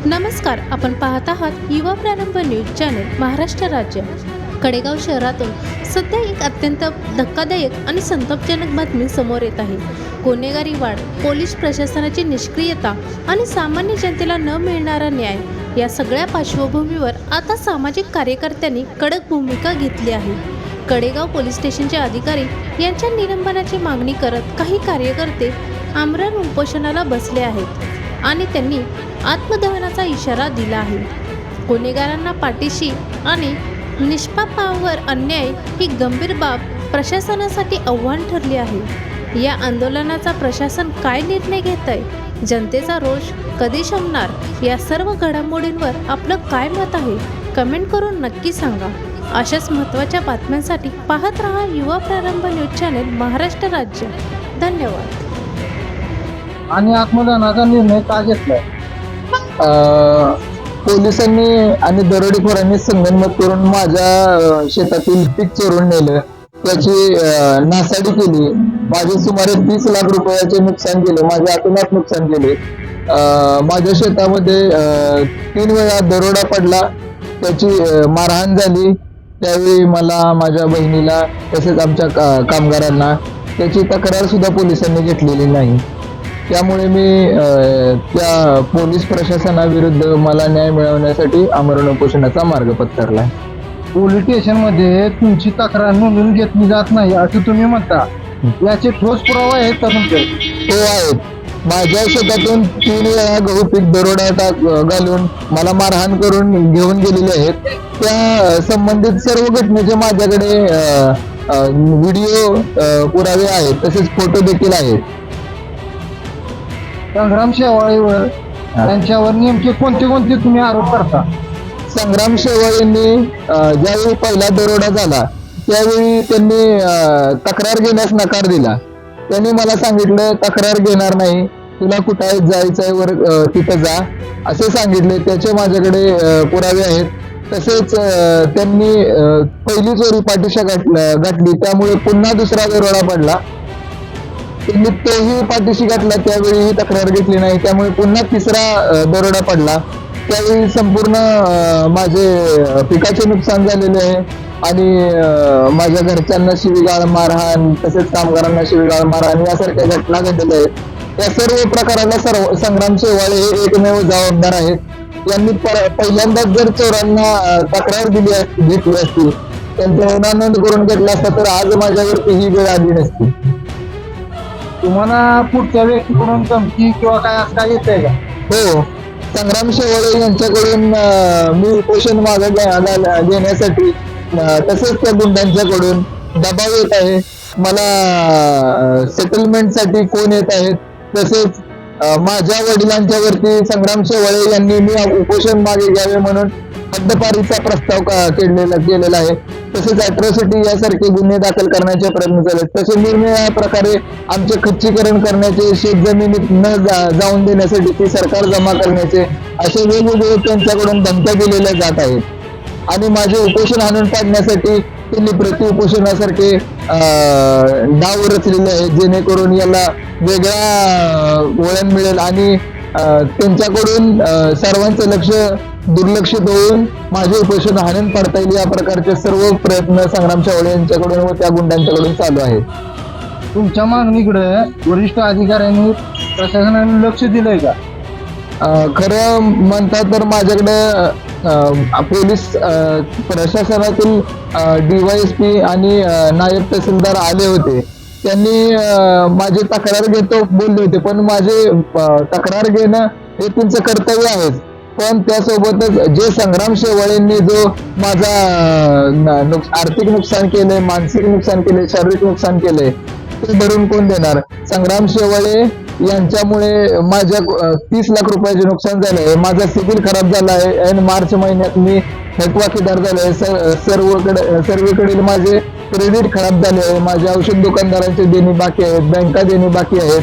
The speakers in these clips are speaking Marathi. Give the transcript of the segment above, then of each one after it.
नमस्कार, आपण पाहत आहात युवा प्रारंभ न्यूज चॅनल महाराष्ट्र राज्य. कडेगाव शहरातून सध्या एक अत्यंत धक्कादायक आणि संतापजनक बातमी समोर येत आहे. गुन्हेगारी वाढ, पोलीस प्रशासनाची निष्क्रियता आणि सामान्य जनतेला न मिळणारा न्याय या सगळ्या पार्श्वभूमीवर आता सामाजिक कार्यकर्त्यांनी कडक भूमिका घेतली आहे. कडेगाव पोलीस स्टेशनचे अधिकारी यांच्या निलंबनाची मागणी करत काही कार्यकर्ते आमरण उपोषणाला बसले आहेत आणि त्यांनी आत्मदहनाचा इशारा दिला आहे. गुन्हेगारांना पाठीशी आणि निष्पापांवर अन्याय ही गंभीर बाब प्रशासनासाठी आव्हान ठरली आहे. या आंदोलनाचा प्रशासन काय निर्णय घेत आहे, जनतेचा रोष कधी शमणार, या सर्व घडामोडींवर आपलं काय मत आहे कमेंट करून नक्की सांगा. अशाच महत्त्वाच्या बातम्यांसाठी पाहत रहा युवा प्रारंभ न्यूज चॅनल महाराष्ट्र राज्य. धन्यवाद. आणि आत्मदहनाचा निर्णय का घेतलाय? पोलिसांनी आणि दरोडेखोरांनी संगनमत करून माझ्या शेतातील पीक चोरून नेलं, त्याची नासाडी केली, माझे सुमारे 30 लाख रुपयाचे नुकसान केले, माझे अतोनात नुकसान केले. माझ्या शेतामध्ये 3 वेळा दरोडा पडला, त्याची मारहाण झाली. त्यावेळी मला, माझ्या बहिणीला तसेच आमच्या कामगारांना त्याची तक्रार सुद्धा पोलिसांनी घेतलेली नाही. त्यामुळे मी त्या पोलीस प्रशासनाविरुद्ध मला न्याय मिळवण्यासाठी आमरण उपोषणाचा मार्ग पत्करलाय. पोलीस स्टेशन मध्ये तुमची तक्रार नोंदवून घेतली जात नाही असं तुम्ही म्हणता, याचे ठोस पुरावा आहेत का तुमचे? हो आहेत. माझ्या शेतातून 3 वेळा गहू पीक दरोडा घालून मला मारहाण करून घेऊन गेलेले आहेत. त्या संबंधित सर्व घटनेचे माझ्याकडे व्हिडिओ पुरावे आहेत, तसेच फोटो देखील आहेत. संग्राम शेवाळीवर त्यांच्यावर नेमके कोणते कोणते तुम्ही आरोप करता? संग्राम शेवाळेंनी ज्यावेळी पहिला दरोडा झाला त्यावेळी त्यांनी तक्रार घेण्यास नकार दिला. त्यांनी मला सांगितलं, तक्रार घेणार नाही, तुला कुठे जायचंय वर तिथं जा असे सांगितले. त्याचे माझ्याकडे पुरावे आहेत. तसेच त्यांनी पहिली चोरी पाठीशी गाठली, त्यामुळे पुन्हा दुसरा दरोडा पडला, त्यांनी तोही पाठीशी गाठला, त्यावेळी तक्रार घेतली नाही, त्यामुळे पुन्हा 3रा दरोडा पडला. त्यावेळी संपूर्ण माझे पिकाचे नुकसान झालेले आहे आणि माझ्या घरच्यांना शिवीगाळ, मारहाण, तसेच कामगारांना शिवीगाळ, मारहाण यासारख्या घटना घडलेल्या आहेत. या सर्व प्रकाराला संग्राम शेवाळे हे एकमेव जबाबदार आहेत. यांनी पहिल्यांदाच जर चोरांना तक्रार घेतली असती, त्यांचा नोंद करून घेतला असता तर आज माझ्यावरती ही वेळ आली नसती. तुम्हाला पुढच्या व्यक्तीकडून धमकी किंवा काय असं काय येत आहे का? हो, संग्राम शेवाळे यांच्याकडून मी उपोषण मागे घेण्यासाठी तसेच त्या गुंडांच्याकडून दबाव येत आहे. मला सेटलमेंटसाठी फोन येत आहेत. तसेच माझ्या वडिलांच्या वरती संग्राम शेवाळे यांनी मी उपोषण मागे घ्यावे म्हणून हद्दपारीचा प्रस्ताव केलेला आहे. तसेच अॅट्रॉसिटी यासारखे गुन्हे दाखल करण्याचे प्रयत्न चालले. तसे निरनिराळ्या प्रकारे आमचे खच्चीकरण करण्याचे, शेतजमिनीत न जाऊन देण्यासाठी ती सरकार जमा करण्याचे असे वेगवेगळे त्यांच्याकडून धमक्या दिलेल्या जात आहेत. आणि माझे उपोषण हाणून पाडण्यासाठी त्यांनी प्रतिउपोषणासारखे डाव रचलेले आहेत, जेणेकरून याला वेगळा वळण मिळेल आणि त्यांच्याकडून सर्वांचं लक्ष दुर्लक्षित होऊन माझे उपोषण हाणून पाडता येईल या प्रकारचे सर्व प्रयत्न संग्राम शेवाळे यांच्याकडून व त्या गुंडांच्याकडून चालू आहेत. तुमच्या मागणीकडे वरिष्ठ अधिकाऱ्यांनी, प्रशासनाने लक्ष दिलंय का? खरं म्हणता तर माझ्याकडे पोलीस प्रशासनातील DYSP आणि नायब तहसीलदार आले होते. त्यांनी माझी तक्रार घेतो बोलले होते, पण माझे तक्रार घेणं हे त्यांचं कर्तव्य आहे. पण त्यासोबतच जे संग्राम शेवाळेंनी जो माझा आर्थिक नुकसान केलंय, मानसिक नुकसान केले, शारीरिक नुकसान केलंय, ते भरून कोण देणार? संग्राम शेवाळे यांच्यामुळे माझ्या 30 लाख रुपयाचे नुकसान झाले आहे. माझा सिबिल खराब झाला आहे आणि मार्च महिन्यात मी थकबाकीदार झालो आहे. सर्वीकडील माझे क्रेडिट खराब झाले आहे. माझे औषध दुकानदारांचे देणी बाकी आहेत, बँका देणी बाकी आहेत.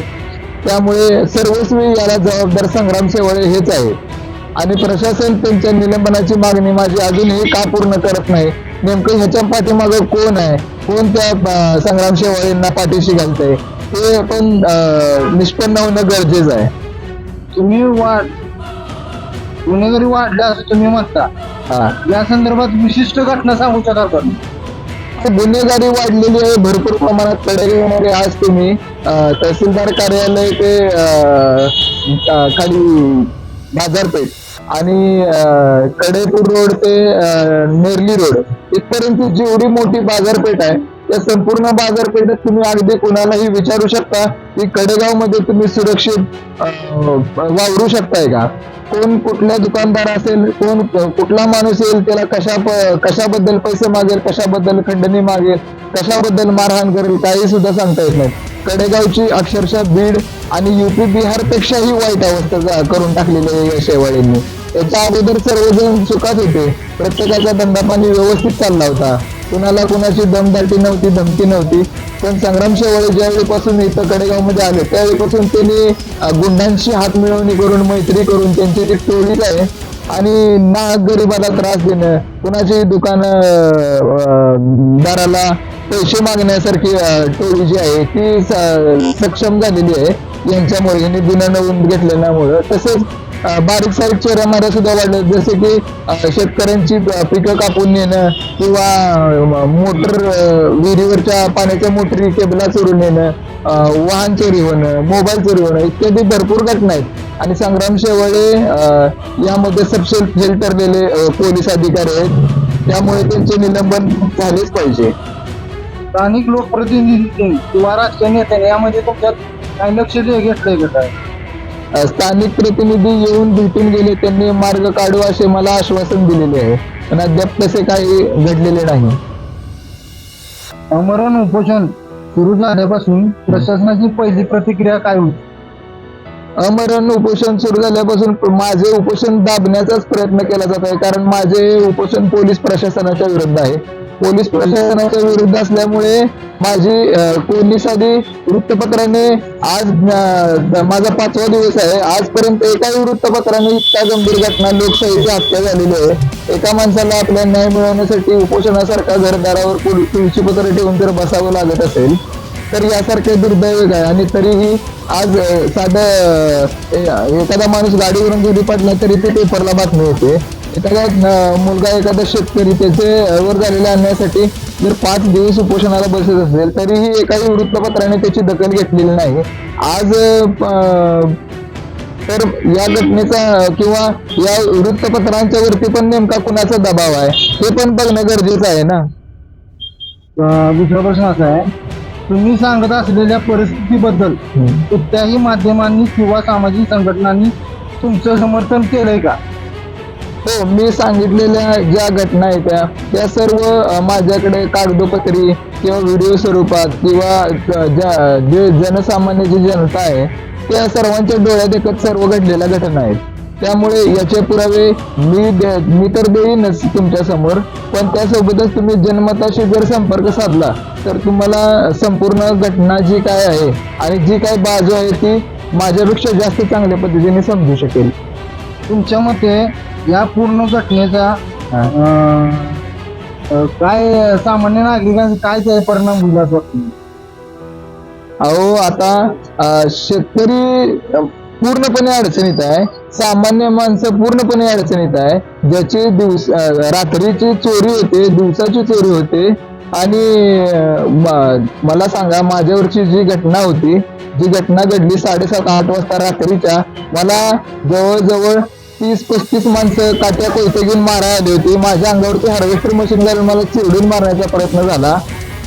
त्यामुळे सर्वस्वी याला जबाबदार संग्राम शेवाळे हेच आहे. आणि प्रशासन त्यांच्या निलंबनाची मागणी माझी अजूनही का पूर्ण करत नाही? नेमकं ह्याच्या पाठीमागं कोण आहे? कोण त्या संग्राम शेवाळेंना पाठीशी घालतंय हे पण निष्पन्न होणं गरजेचं आहे. तुम्ही गुन्हेगारी वाढल्या असं तुम्ही म्हणता. हा या संदर्भात विशिष्ट घटना सांगू शकाल का? गुन्हेगारी वाढलेली आहे भरपूर प्रमाणात. कडेगावमध्ये आज तुम्ही तहसीलदार कार्यालय ते खाली बाजारपेठ आणि कडेपूर रोड ते नेरली रोड इथपर्यंत जेवढी मोठी बाजारपेठ आहे त्या संपूर्ण बाजारपेठेत तुम्ही अगदी कुणालाही विचारू शकता की कडेगाव मध्ये तुम्ही सुरक्षित वावरू शकताय का? कोण कुठल्या दुकानदार असेल, कोण कुठला माणूस येईल, त्याला कशाबद्दल पैसे मागेल, कशाबद्दल खंडणी मागेल, कशाबद्दल मारहाण करेल, काही सुद्धा सांगता येत नाही. कडेगावची अक्षरशः बीड आणि युपी बिहार पेक्षाही वाईट अवस्था करून टाकलेली आहे या शेवाळींनी. याच्या अगोदर सर्वजण सुखात होते, प्रत्येकाचा धंदापाणी व्यवस्थित चालला होता, कुणाला कुणाची दमदाटी नव्हती, धमकी नव्हती. पण संग्राम शेवाळे ज्यावेळीपासून इथं कडेगावमध्ये आले त्यावेळीपासून त्यांनी गुंडांशी हात मिळवणी करून, मैत्री करून त्यांची ती टोळीच आहे. आणि नाहक गरिबाला त्रास देणं, कुणाची दुकानदाराला पैसे मागण्यासारखी टोळी जी आहे ती सक्षम झालेली आहे यांच्यामुळे, यांनी गुन्हा नोंद घेतल्यामुळं. तसेच बारीक सारीक चोऱ्यामाऱ्या सुद्धा वाढल्या, जसे की शेतकऱ्यांची पिकं कापून नेणं किंवा मोटर विहिरीवरच्या पाण्याच्या मोटरी केबला चोरून नेणं, वाहन चोरी होणं, मोबाईल चोरी होणं इत्यादी भरपूर घटना आहेत. आणि संग्राम शेवाळे यामध्ये सपशेल ठरलेले पोलीस अधिकारी आहेत, त्यामुळे त्यांचे निलंबन झालेच पाहिजे. स्थानिक लोकप्रतिनिधी किंवा राजकीय नेत्यांनी यामध्ये तुमच्यात काही लक्ष घेतलंय का काय? स्थानिक प्रतिनिधी येऊन भेटून गेले, त्यांनी मार्ग काढू असे मला आश्वासन दिलेले आहे, पण अद्याप तसे काही घडलेले नाही. आमरण उपोषण सुरू झाल्यापासून प्रशासनाची पहिली प्रतिक्रिया काय होती? आमरण उपोषण सुरू झाल्यापासून माझे उपोषण दाबण्याचाच प्रयत्न केला जात आहे, कारण माझे उपोषण पोलीस प्रशासनाच्या विरुद्ध आहे. पोलीस प्रशासनाच्या विरुद्ध असल्यामुळे माझी पोलीस आधी वृत्तपत्राने, आज माझा 5वा दिवस आहे, आजपर्यंत एकाही वृत्तपत्राने इतका गंभीर घटना, लोकशाहीची हत्या झालेली आहे. एका माणसाला आपला न्याय मिळवण्यासाठी उपोषणासारखा घरदारावर तुळशी पत्र ठेवून जर बसावं लागत असेल तर यासारखे दुर्दैव आहे. आणि तरीही आज साधं एखादा माणूस गाडीवरून घरी पडला तरी ते पेपरला बातमी होते. एखादा मुलगा, एखादा शेतकरी त्याचे वर झालेल्या अन्यायासाठी जर 5 दिवस उपोषणाला बसत असेल तरीही एकाही वृत्तपत्राने त्याची दखल घेतलेली नाही. आज तर या घटनेचा किंवा या वृत्तपत्रांच्या वरती पण नेमका कुणाचा दबाव आहे हे पण बघणं गरजेचं आहे ना. दुसरा प्रश्न असा आहे, तुम्ही सांगत असलेल्या परिस्थितीबद्दल कोणत्याही माध्यमांनी किंवा सामाजिक संघटनांनी तुमचं समर्थन केलंय का? हो, मी सांगितलेल्या ज्या घटना आहेत त्या सर्व माझ्याकडे कागदोपत्री किंवा व्हिडिओ स्वरूपात किंवा जे जनसामान्य जी जनता आहे त्या सर्वांच्या डोळ्यात एकच सर्व घडलेल्या घटना आहेत. त्यामुळे याचे पुरावे मी तर देईनच तुमच्या समोर, पण त्यासोबतच तुम्ही जनमताशी जर संपर्क साधला तर तुम्हाला संपूर्ण घटना जी काय आहे आणि जी काय बाजू आहे ती माझ्यापेक्षा जास्त चांगल्या पद्धतीने समजू शकेल. तुमच्या मते या पूर्ण घटनेचा काय सामान्य नागरिकांचा काय ते परिणाम होईल असं वाटतं? अहो, आता शेतकरी पूर्णपणे अडचणीत आहे, सामान्य माणसं पूर्णपणे अडचणीत आहे. ज्याची रात्रीची चोरी होते, दिवसाची चोरी होते. आणि मला सांगा, माझ्यावरची जी घटना होती, जी घटना घडली 7:30-8 वाजता रात्रीच्या, मला जवळजवळ 30-35 माणसं काट्या कोयते घेऊन मारायला आली होती. माझ्या अंगावरती हार्वेस्टर मशीन घालून मला चिरडून मारण्याचा प्रयत्न झाला.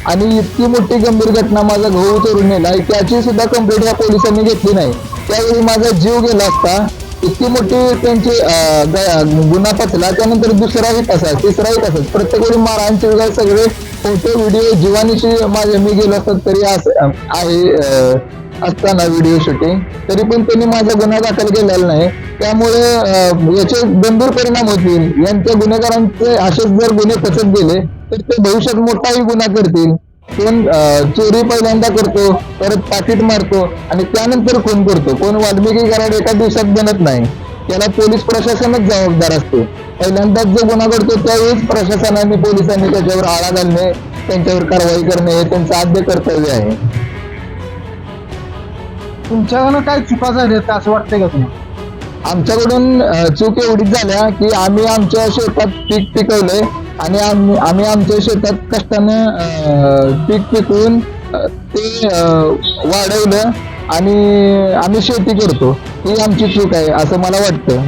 आणि इतकी मोठी गंभीर घटना, माझा गहू चोरून नेला, त्याची सुद्धा कंप्लेंट या पोलिसांनी घेतली नाही. त्यावेळी माझा जीव गेला असता. इतकी मोठी त्यांची गुन्हा पचला. त्यानंतर दुसराही तसाच, तिसराही तसाच, प्रत्येक वेळी मारहाणचे वगैरे सगळे फोटो व्हिडिओ जीवानीशी मी गेलो असतात तरी आहे असताना व्हिडिओ शूटिंग, तरी पण त्यांनी माझा गुन्हा दाखल केलेला नाही. त्यामुळे याचे गंभीर परिणाम होतील. यांच्या गुन्हेगारांचे असेच जर गुन्हे पचत गेले तर ते भविष्यात मोठाही गुन्हा करतील. कोण चोरी पहिल्यांदा करतो, परत पाकिट मारतो आणि त्यानंतर खून करतो. कोण वाल्मिकी कराड एका दिवसात बनत नाही, त्याला पोलीस प्रशासनच जबाबदार असते. पहिल्यांदाच जो गुन्हा घडतो त्यावेळीच प्रशासनाने, पोलिसांनी त्याच्यावर आळा घालणे, त्यांच्यावर कारवाई करणे हे त्यांचं आद्य कर्तव्य आहे. तुमच्याकडनं काय चुका झाल्या असं वाटतंय का तुम्हाला? आमच्याकडून चूक एवढीच झाल्या की आम्ही आमच्या शेतात पीक पिकवलंय आणि आम्ही आमच्या शेतात कष्टानं पीक पिकवून ते वाढवलं आणि आम्ही शेती करतो, ही आमची चूक आहे असं मला वाटतं.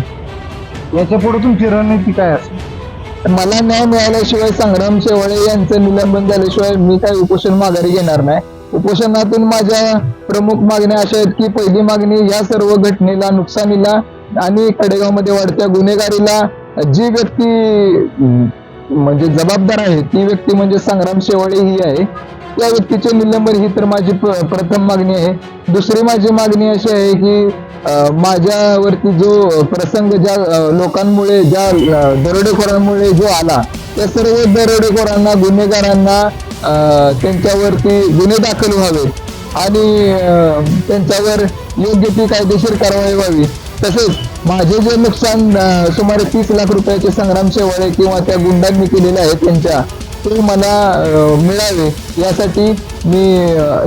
याच्या पुढे तुमची रणनीती काय असेल? मला न्याय मिळाल्याशिवाय संग्राम शेवाळे यांचं निलंबन झाल्याशिवाय मी काही उपोषण माघारी घेणार नाही. उपोषणातून माझ्या प्रमुख मागण्या अशा आहेत की पहिली मागणी, या सर्व घटनेला, नुकसानीला आणि कडेगावमध्ये वाढत्या गुन्हेगारीला जी व्यक्ती म्हणजे जबाबदार आहे ती व्यक्ती म्हणजे संग्राम शेवाळे ही आहे, त्या व्यक्तीचे निलंबन ही तर माझी प्रथम मागणी आहे. दुसरी माझी मागणी अशी आहे की माझ्यावरती जो प्रसंग ज्या लोकांमुळे, ज्या दरोडेखोरांमुळे जो आला, त्या सर्व दरोडेखोरांना, गुन्हेगारांना त्यांच्यावरती गुन्हे दाखल व्हावेत आणि त्यांच्यावर योग्य ती कायदेशीर कारवाई व्हावी. तसेच माझे जे नुकसान सुमारे 30 लाख रुपयाचे संग्राम शेवाळे किंवा त्या गुंडांनी केलेले आहे त्यांच्या, ते मला मिळावे यासाठी मी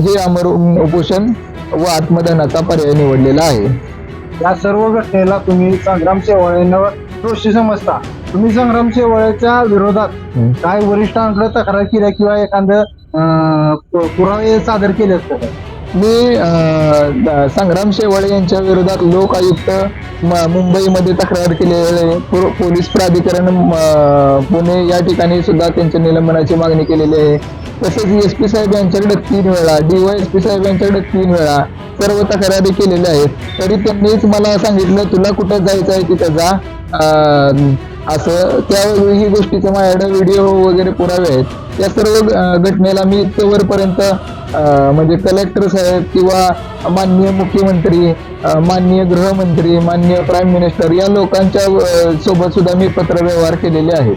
हे अमर उपोषण व आत्मदहनाचा पर्याय निवडलेला आहे. या सर्व घटनेला तुम्ही संग्राम शेवाळेंवर दोषी समजता. तुम्ही संग्राम शेवाळेच्या विरोधात काय वरिष्ठांकडे तक्रार केल्या किंवा एखादं पुरावे सादर केले असते का? मी संग्राम शेवाळे यांच्या विरोधात लोक आयुक्त मुंबईमध्ये तक्रार केलेली आहे. पोलीस प्राधिकरण पुणे या ठिकाणी सुद्धा त्यांच्या निलंबनाची मागणी केलेली आहे. तसेच SP साहेब यांच्याकडे 3 वेळा, DYSP साहेब यांच्याकडे 3 वेळा सर्व तक्रारी केलेल्या आहेत. तरी त्यांनीच मला सांगितलं तुला कुठं जायचं आहे तिथं जा असं. त्यावेळी ही गोष्टीचे माझ्याकडे व्हिडिओ वगैरे पुरावे आहेत. या सर्व घटनेला मी इतकंवरपर्यंत म्हणजे कलेक्टर साहेब किंवा माननीय मुख्यमंत्री, माननीय गृहमंत्री, माननीय प्राईम मिनिस्टर या लोकांच्या सोबत सुद्धा मी पत्रव्यवहार केलेले आहेत.